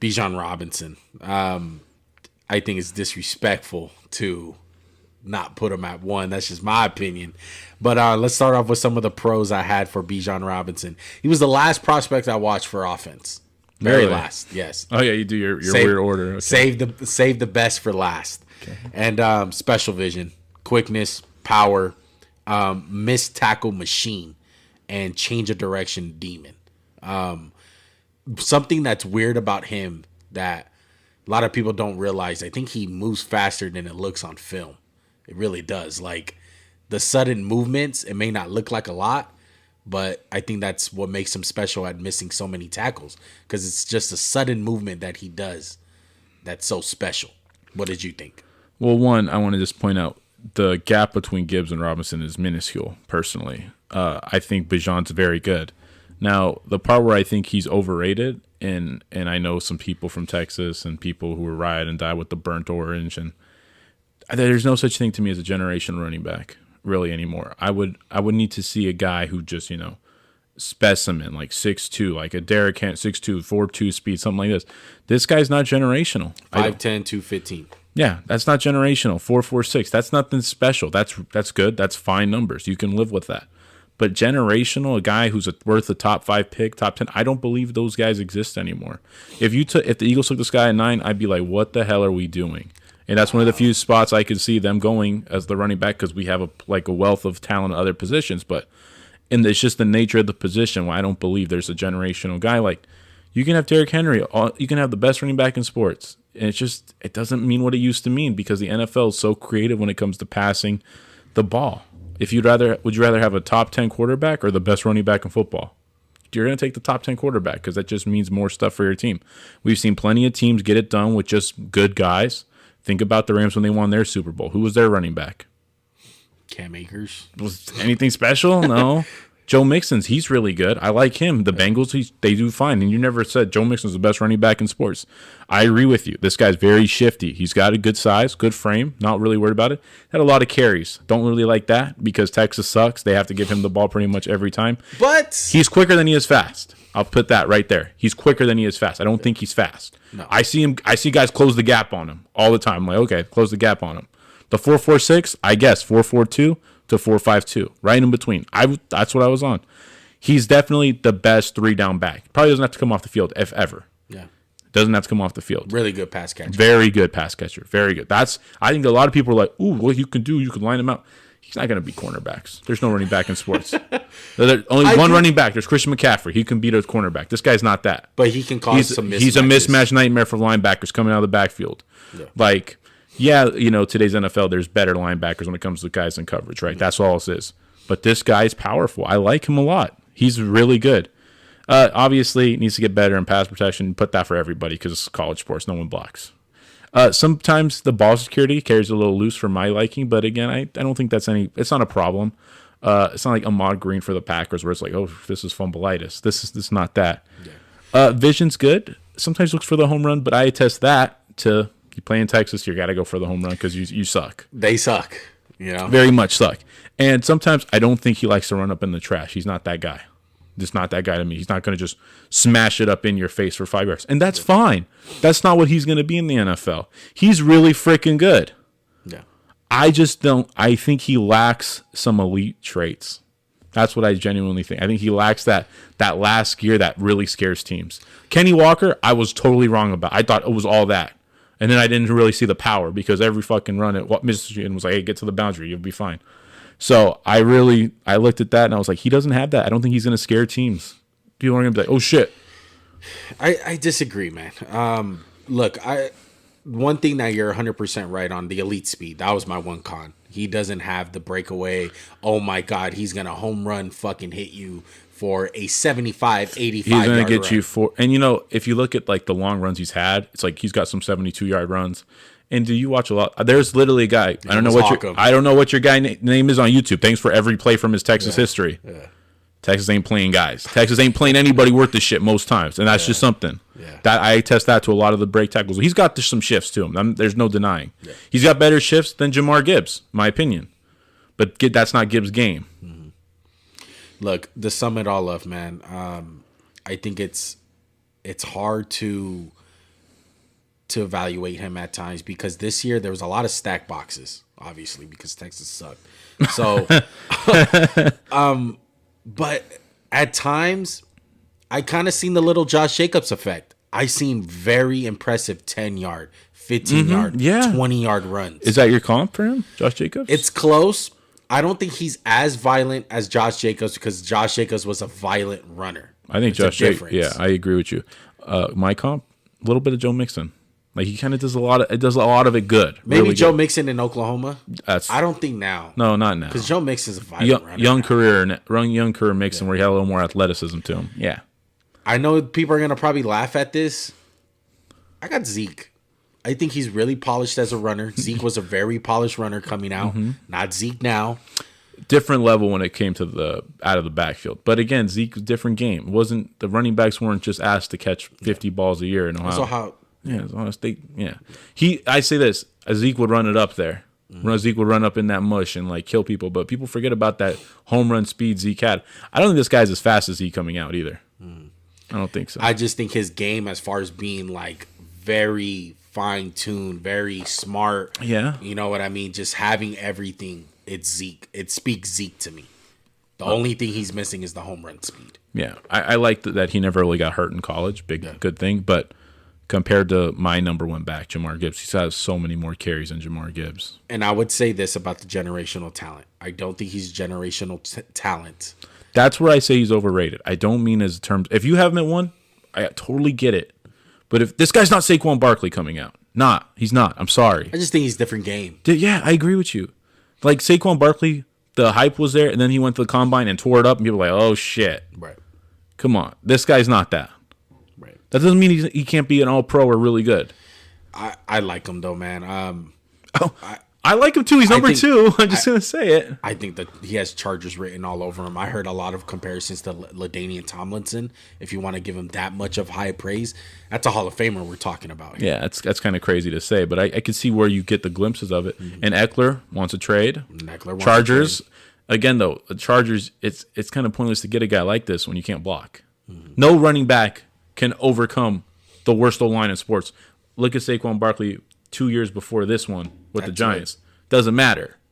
Bijan Robinson. I think it's disrespectful to not put him at 1. That's just my opinion. But let's start off with some of the pros I had for Bijan Robinson. He was the last prospect I watched for offense. Very Really? last, yes. Oh yeah, you do your weird order. Okay. Save the best for last. Okay. And special vision, quickness, power, missed tackle machine, and change of direction demon. Something that's weird about him that a lot of people don't realize, I think he moves faster than it looks on film. It really does. Like the sudden movements, it may not look like a lot, but I think that's what makes him special at missing so many tackles, because it's just a sudden movement that he does that's so special. What did you think? Well, one, I want to just point out the gap between Gibbs and Robinson is minuscule, personally. I think Bijan's very good. Now, the part where I think he's overrated, and I know some people from Texas and people who were ride and die with the burnt orange, and there's no such thing to me as a generation running back, really, anymore. I would need to see a guy who just, specimen, like 6'2", like a Derrick Henry, 6'2", 4'2" speed, something like this. This guy's not generational. 5'10", 215. Yeah, that's not generational. 4.46. That's nothing special. That's good. That's fine numbers. You can live with that. But generational, a guy who's worth a top 5 pick, top 10, I don't believe those guys exist anymore. If the Eagles took this guy at 9, I'd be like, what the hell are we doing? And that's one of the few spots I could see them going as the running back, because we have a wealth of talent at other positions. And it's just the nature of the position why I don't believe there's a generational guy. Like, you can have Derrick Henry, you can have the best running back in sports. And it doesn't mean what it used to mean, because the NFL is so creative when it comes to passing the ball. Would you rather have a top 10 quarterback or the best running back in football? You're going to take the top 10 quarterback, because that just means more stuff for your team. We've seen plenty of teams get it done with just good guys. Think about the Rams when they won their Super Bowl. Who was their running back? Cam Akers. Was anything special? No. Joe Mixon's, he's really good. I like him. The Bengals, they do fine. And you never said Joe Mixon's the best running back in sports. I agree with you. This guy's very shifty. He's got a good size, good frame. Not really worried about it. Had a lot of carries. Don't really like that, because Texas sucks. They have to give him the ball pretty much every time. But he's quicker than he is fast. I'll put that right there. He's quicker than he is fast. I don't think he's fast. No. I see guys close the gap on him all the time. I'm like, okay, close the gap on him. The 4.46, I guess 4.42 to 4.52, right in between. That's what I was on. He's definitely the best 3-down back. Probably doesn't have to come off the field, if ever. Yeah. Doesn't have to come off the field. Really good pass catcher. Very good pass catcher. Very good. I think a lot of people are like, ooh, what you can do, you can line him out. He's not going to beat cornerbacks. There's no running back in sports. There's only one running back. There's Christian McCaffrey. He can beat a cornerback. This guy's not that. But he can cause some mismatches. He's a mismatch nightmare for linebackers coming out of the backfield. Yeah. Today's NFL, there's better linebackers when it comes to guys in coverage, right? That's all it is. But this guy's powerful. I like him a lot. He's really good. Obviously, needs to get better in pass protection. Put that for everybody, because it's college sports. No one blocks. Sometimes the ball security carries a little loose for my liking, but again, I don't think it's not a problem. It's not like Ahmad Green for the Packers, where it's like, oh, this is fumbleitis. This is not that. Yeah. Vision's good. Sometimes looks for the home run, but I attest that to you play in Texas, you got to go for the home run, because you suck. They suck. Very much suck. And sometimes I don't think he likes to run up in the trash. He's not that guy. Just not that guy to me. He's not going to just smash it up in your face for 5 yards. And that's fine. That's not what he's going to be in the NFL. He's really freaking good. Yeah. I think he lacks some elite traits. That's what I genuinely think. I think he lacks that last gear that really scares teams. Kenny Walker, I was totally wrong about. I thought it was all that. And then I didn't really see the power, because every fucking run at Michigan was like, hey, get to the boundary. You'll be fine. So I looked at that and I was like, he doesn't have that. I don't think he's going to scare teams. People are going to be like, oh, shit. I disagree, man. Look, one thing that you're 100% right on, the elite speed. That was my one con. He doesn't have the breakaway. Oh, my God, he's going to home run fucking hit you for a 75, 85 He's going to get run. you for – and, if you look at, like, the long runs he's had, it's like he's got some 72-yard runs. And do you watch a lot? There's literally a guy. I don't know what your guy name is on YouTube. Thanks for every play from his Texas history. Yeah. Texas ain't playing guys. Texas ain't playing anybody worth the shit most times, and that's just something. Yeah. That I attest that to a lot of the break tackles. He's got some shifts to him. There's no denying. Yeah. He's got better shifts than Jamar Gibbs, my opinion. But that's not Gibbs' game. Mm-hmm. Look, to sum it all up, man, I think it's hard to to evaluate him at times because this year there was a lot of stack boxes, obviously, because Texas sucked. So, but at times, I kind of seen the little Josh Jacobs effect. I seen very impressive 10-yard, 15-yard, 20-yard runs. Is that your comp for him, Josh Jacobs? It's close. I don't think he's as violent as Josh Jacobs because Josh Jacobs was a violent runner. I think Josh Jacobs. Yeah, I agree with you. My comp, a little bit of Joe Mixon. Like he kind of does a lot of. It does a lot of it good. Maybe really Joe good. Mixon in Oklahoma. I don't think now. No, not now. Because Joe Mixon's a violent runner. Young career Mixon, where he had a little more athleticism to him. Yeah. I know people are gonna probably laugh at this. I got Zeke. I think he's really polished as a runner. Zeke was a very polished runner coming out. Not Zeke now. Different level when it came to the out of the backfield. But again, Zeke was a different game. It wasn't the running backs weren't just asked to catch 50 balls a year in Ohio. So how? Yeah, Ohio State. Yeah, I say this: Zeke would run it up there. Zeke would run up in that mush and like kill people. But people forget about that home run speed Zeke had. I don't think this guy's as fast as Zeke coming out either. I don't think so. I just think his game, as far as being like very fine-tuned, very smart. Yeah. You know what I mean? Just having everything. It's Zeke. It speaks Zeke to me. The only thing he's missing is the home run speed. Yeah. I like that he never really got hurt in college. Good thing. But compared to my number one back, Jamar Gibbs, he has so many more carries than Jamar Gibbs. And I would say this about the generational talent. I don't think he's generational talent. That's where I say he's overrated. I don't mean as terms. If you have him at one, I totally get it. But if this guy's not Saquon Barkley coming out, he's not. I'm sorry. I just think he's a different game. Yeah, I agree with you. Like Saquon Barkley, the hype was there, and then he went to the combine and tore it up, and people were like, "Oh shit!" Right. Come on, this guy's not that. Right. That doesn't mean he can't be an All-Pro or really good. I like him though, man. I like him too. He's number 2. I'm just gonna say it. I think that he has Chargers written all over him. I heard a lot of comparisons to LaDainian Tomlinson. If you want to give him that much of high praise, that's a Hall of Famer we're talking about here. Yeah, that's kind of crazy to say, but I can see where you get the glimpses of it. And Eckler wants a trade. Chargers, again though, the Chargers. It's kind of pointless to get a guy like this when you can't block. No running back can overcome the worst O-line in sports. Look at Saquon Barkley 2 years before this one with the Giants. Doesn't matter.